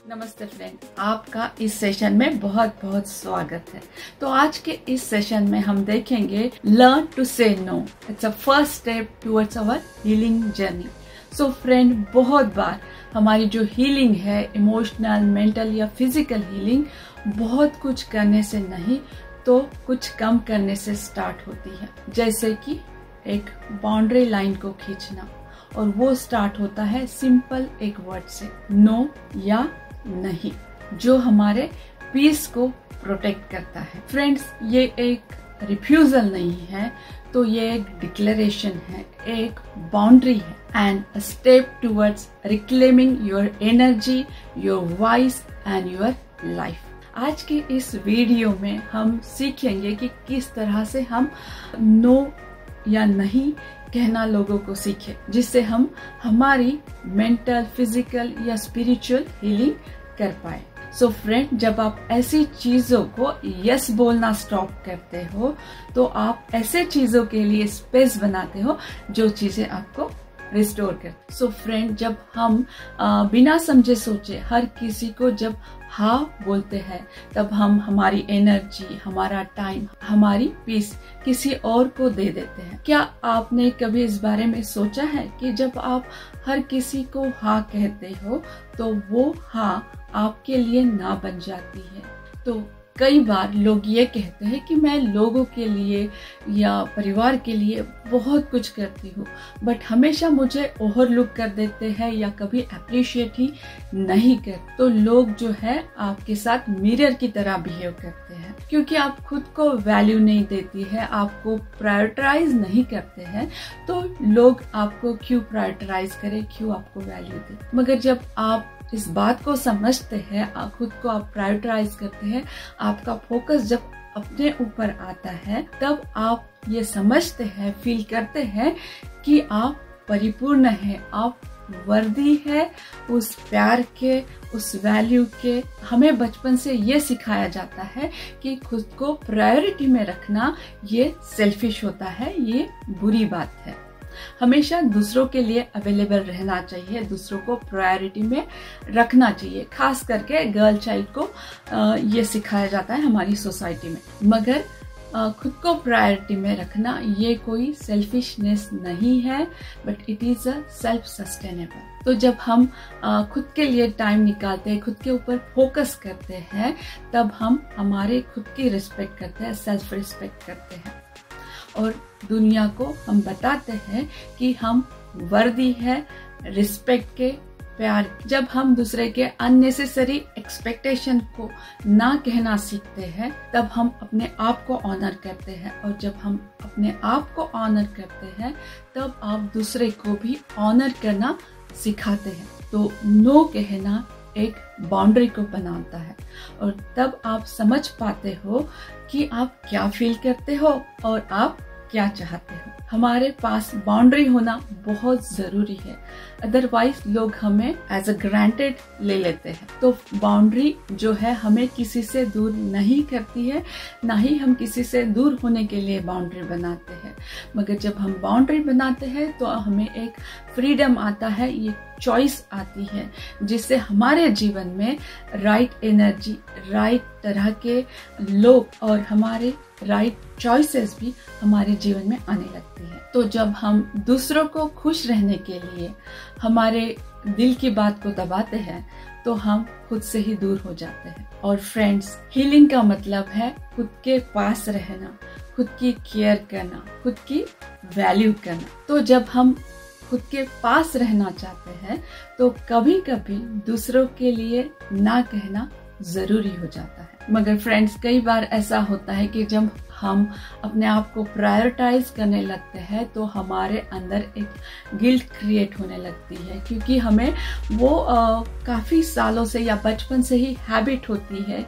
नमस्ते फ्रेंड, आपका इस सेशन में बहुत बहुत स्वागत है। तो आज के इस सेशन में हम देखेंगे learn to say no. It's a first step towards our healing journey. So friend, बहुत बार हमारी जो हीलिंग है, इमोशनल, मेंटल या फिजिकल हीलिंग, बहुत कुछ करने से नहीं तो कुछ कम करने से स्टार्ट होती है। जैसे कि एक बाउंड्री लाइन को खींचना, और वो स्टार्ट होता है सिंपल एक वर्ड से, नो या नहीं, जो हमारे पीस को प्रोटेक्ट करता है। फ्रेंड्स, ये एक रिफ्यूजल नहीं है, तो ये एक डिक्लेरेशन है, एक बाउंड्री है and a step towards reclaiming your energy, your voice and your life. आज के इस वीडियो में हम सीखेंगे कि किस तरह से हम नो या नहीं कहना लोगों को सीखे, जिससे हम हमारी मेंटल, फिजिकल या स्पिरिचुअल हीलिंग कर पाए। सो फ्रेंड, जब आप ऐसी चीजों को यस बोलना स्टॉप करते हो, तो आप ऐसे चीजों के लिए स्पेस बनाते हो जो चीजें आपको रिस्टोर करते। सो फ्रेंड, जब हम बिना समझे सोचे हर किसी को जब हाँ बोलते हैं, तब हम हमारी एनर्जी, हमारा टाइम, हमारी पीस किसी और को दे देते हैं। क्या आपने कभी इस बारे में सोचा है कि जब आप हर किसी को हाँ कहते हो तो वो हाँ आपके लिए ना बन जाती है? तो कई बार लोग ये कहते हैं कि मैं लोगों के लिए या परिवार के लिए बहुत कुछ करती हूँ, बट हमेशा मुझे ओवरलुक कर देते हैं या कभी अप्रिशिएट ही नहीं करते। तो लोग जो है आपके साथ मिरर की तरह बिहेव करते हैं, क्योंकि आप खुद को वैल्यू नहीं देती है, आपको प्रायोरिटाइज नहीं करते हैं, तो लोग आपको क्यों प्रायोरिटाइज करें, क्यों आपको वैल्यू दे। मगर जब आप इस बात को समझते हैं, खुद को आप प्रायोरिटाइज करते हैं, आपका फोकस जब अपने ऊपर आता है, तब आप ये समझते हैं, फील करते हैं कि आप परिपूर्ण हैं, आप वर्दी है उस प्यार के, उस वैल्यू के। हमें बचपन से ये सिखाया जाता है कि खुद को प्रायोरिटी में रखना ये सेल्फिश होता है, ये बुरी बात है। हमेशा दूसरों के लिए अवेलेबल रहना चाहिए, दूसरों को प्रायोरिटी में रखना चाहिए। खास करके गर्ल चाइल्ड को ये सिखाया जाता है हमारी सोसाइटी में। मगर खुद को प्रायोरिटी में रखना ये कोई सेल्फिशनेस नहीं है, but it is a self sustainable. तो जब हम खुद के लिए टाइम निकालते हैं, खुद के ऊपर फोकस करते हैं, तब हम हमारे खुद की रिस्पेक्ट करते हैं, सेल्फ रिस्पेक्ट करते हैं, और दुनिया को हम बताते हैं कि हम वर्दी है रिस्पेक्ट के, प्यार। जब हम दूसरे के अननेसेसरी एक्सपेक्टेशन को ना कहना सीखते हैं, तब हम अपने आप को ऑनर करते हैं, और जब हम अपने आप को ऑनर करते हैं, तब आप दूसरे को भी ऑनर करना सिखाते हैं। तो नो कहना एक बाउंड्री को बनाता है, और तब आप समझ पाते हो कि आप क्या फील करते हो और आप क्या चाहते हो। हमारे पास बाउंड्री होना बहुत जरूरी है, अदरवाइज लोग हमें एज अ ग्रांटेड ले लेते हैं। तो बाउंड्री जो है हमें किसी से दूर नहीं करती है, ना ही हम किसी से दूर होने के लिए बाउंड्री बनाते हैं। मगर जब हम बाउंड्री बनाते हैं तो हमें एक फ्रीडम आता है, ये चॉइस आती है, जिससे हमारे जीवन में राइट एनर्जी, राइट तरह के लोग और हमारे राइट चॉइसेस भी हमारे जीवन में आने लगती है। तो जब हम दूसरों को खुश रहने के लिए हमारे दिल की बात को दबाते हैं, तो हम खुद से ही दूर हो जाते हैं। और फ्रेंड्स, हीलिंग का मतलब है खुद के पास रहना, खुद की केयर करना, खुद की वैल्यू करना। तो जब हम खुद के पास रहना चाहते हैं, तो कभी कभी दूसरों के लिए ना कहना जरूरी हो जाता है। मगर फ्रेंड्स, कई बार ऐसा होता है कि जब हम अपने आप को प्रायोरिटाइज करने लगते हैं, तो हमारे अंदर एक गिल्ट क्रिएट होने लगती है, क्योंकि हमें वो काफी सालों से या बचपन से ही हैबिट होती है।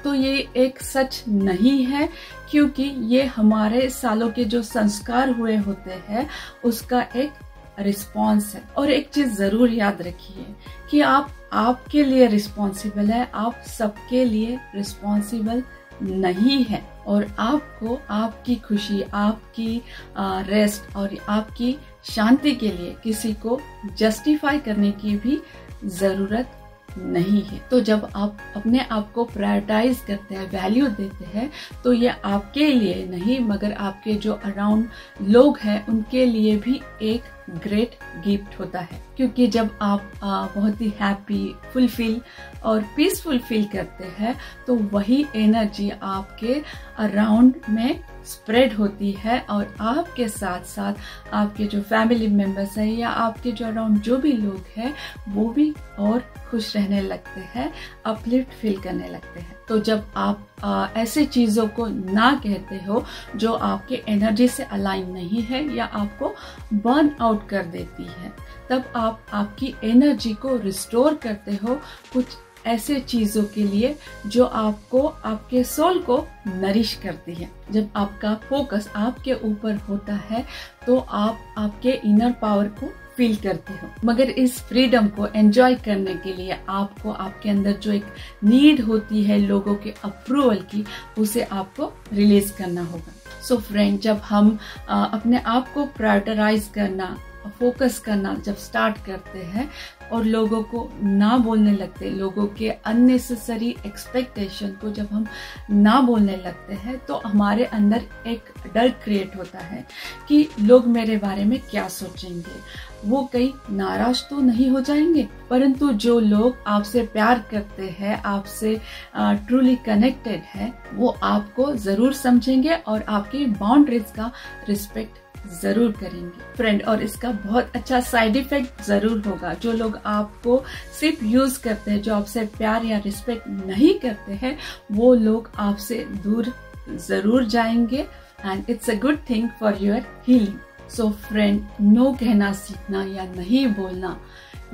तो ये एक सच नहीं है, क्योंकि ये हमारे सालों के जो संस्कार हुए होते हैं उसका एक रिस्पॉन्स है। और एक चीज जरूर याद रखिए कि आप आपके लिए रिस्पॉन्सिबल है, आप सबके लिए रिस्पॉन्सिबल नहीं है, और आपको आपकी खुशी, आपकी रेस्ट और आपकी शांति के लिए किसी को जस्टिफाई करने की भी जरूरत नहीं है। तो जब आप अपने आप को प्रायोरिटाइज करते हैं, वैल्यू देते हैं, तो ये आपके लिए नहीं मगर आपके जो अराउंड लोग हैं उनके लिए भी एक ग्रेट गिफ्ट होता है। क्योंकि जब आप बहुत ही हैप्पी, फुलफिल और पीसफुल फील करते हैं तो वही एनर्जी आपके अराउंड में स्प्रेड होती है और आपके साथ साथ आपके जो फैमिली मेंबर्स हैं या आपके जो अराउंड जो भी लोग हैं वो भी और खुश रहने लगते हैं, अपलिफ्ट फील करने लगते हैं। तो जब आप ऐसे चीज़ों को ना कहते हो जो आपके एनर्जी से अलाइन नहीं है या आपको बर्न आउट कर देती है, तब आप आपकी एनर्जी को रिस्टोर करते हो कुछ ऐसे चीजों के लिए जो आपको, आपके सोल को नरिश करती है। जब आपका फोकस आपके ऊपर होता है तो आप आपके इनर पावर को फील करते हो। मगर इस फ्रीडम को एंजॉय करने के लिए आपको आपके अंदर जो एक नीड होती है लोगों के अप्रूवल की, उसे आपको रिलीज करना होगा। सो फ्रेंड, जब हम अपने आप को प्रायोरिटाइज करना, फोकस करना जब स्टार्ट करते हैं और लोगों को ना बोलने लगते, लोगों के अननेसेसरी एक्सपेक्टेशन को जब हम ना बोलने लगते हैं तो हमारे अंदर एक डर क्रिएट होता है कि लोग मेरे बारे में क्या सोचेंगे, वो कहीं नाराज तो नहीं हो जाएंगे। परंतु जो लोग आपसे प्यार करते हैं, आपसे ट्रूली कनेक्टेड है, वो आपको जरूर समझेंगे और आपकी बाउंड्रीज का रिस्पेक्ट जरूर करेंगे फ्रेंड। और इसका बहुत अच्छा साइड इफेक्ट जरूर होगा। जो लोग आपको सिर्फ यूज करते हैं, जो आपसे प्यार या रिस्पेक्ट नहीं करते हैं, वो लोग आपसे दूर जरूर जाएंगे and it's a good thing for your healing. So friend, no कहना सीखना या नहीं बोलना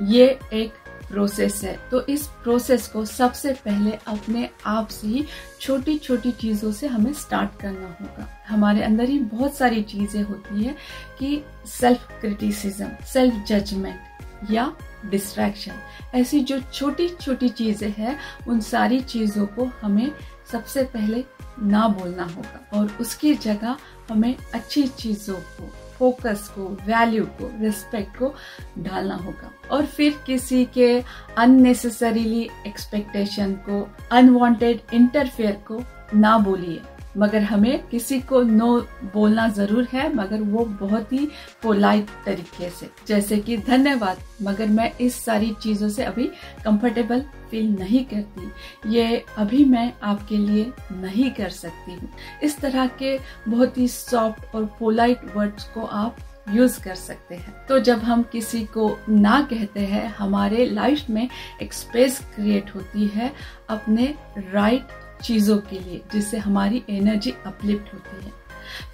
ये एक प्रोसेस है। तो इस प्रोसेस को सबसे पहले अपने आप से ही छोटी छोटी चीजों से हमें स्टार्ट करना होगा। हमारे अंदर ही बहुत सारी चीजें होती है कि सेल्फ क्रिटिसिज्म, सेल्फ जजमेंट या डिस्ट्रैक्शन, ऐसी जो छोटी छोटी चीजें हैं, उन सारी चीजों को हमें सबसे पहले ना बोलना होगा और उसकी जगह हमें अच्छी चीजों को, फोकस को, वैल्यू को, रिस्पेक्ट को डालना होगा। और फिर किसी के अननेसेसरीली एक्सपेक्टेशन को, अनवांटेड इंटरफेयर को ना बोलिए। मगर हमें किसी को नो बोलना जरूर है, मगर वो बहुत ही पोलाइट तरीके से, जैसे कि धन्यवाद, मगर मैं इस सारी चीजों से अभी कंफर्टेबल फील नहीं करती, ये अभी मैं आपके लिए नहीं कर सकती हूँ। इस तरह के बहुत ही सॉफ्ट और पोलाइट वर्ड्स को आप यूज कर सकते हैं। तो जब हम किसी को ना कहते हैं, हमारे लाइफ में एक स्पेस क्रिएट होती है अपने राइट चीजों के लिए, जिससे हमारी एनर्जी अपलिफ्ट होती है।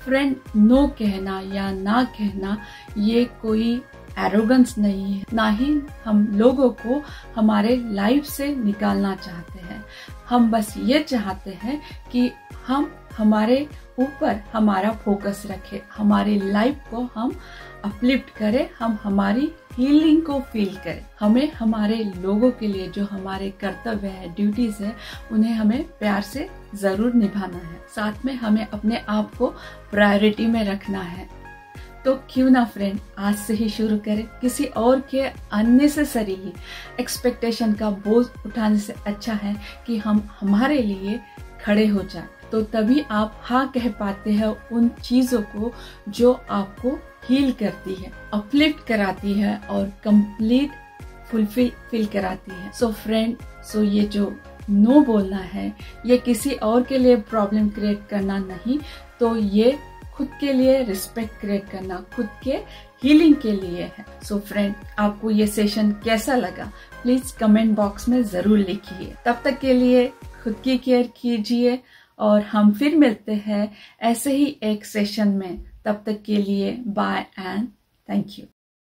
फ्रेंड, नो कहना या ना कहना ये कोई एरोगेंस नहीं है, ना ही हम लोगों को हमारे लाइफ से निकालना चाहते हैं। हम बस ये चाहते हैं कि हम हमारे ऊपर हमारा फोकस रखें, हमारी लाइफ को हम अपलिफ्ट करें, हम हमारी हीलिंग को फील करें। हमें हमारे लोगों के लिए जो हमारे कर्तव्य है, ड्यूटीज है, उन्हें हमें प्यार से जरूर निभाना है। साथ में हमें अपने आप को प्रायोरिटी में रखना है। तो क्यों ना फ्रेंड, आज से ही शुरू करें। किसी और के अननेसेसरी एक्सपेक्टेशन का बोझ उठाने से अच्छा है कि हम हमारे लिए खड़े हो जाएं। तो तभी आप हाँ कह पाते हैं उन चीजों को जो आपको हील करती है, अपलिफ्ट कराती है और कंप्लीट फुलफिल फील कराती है। सो फ्रेंड, ये जो नो बोलना है, ये किसी और के लिए प्रॉब्लम क्रिएट करना नहीं, तो ये खुद के लिए रिस्पेक्ट क्रिएट करना, खुद के हीलिंग के लिए है। सो फ्रेंड, आपको ये सेशन कैसा लगा प्लीज कमेंट बॉक्स में जरूर लिखिए। तब तक के लिए खुद की केयर कीजिए और हम फिर मिलते हैं ऐसे ही एक सेशन में। तब तक के लिए बाय एंड थैंक यू।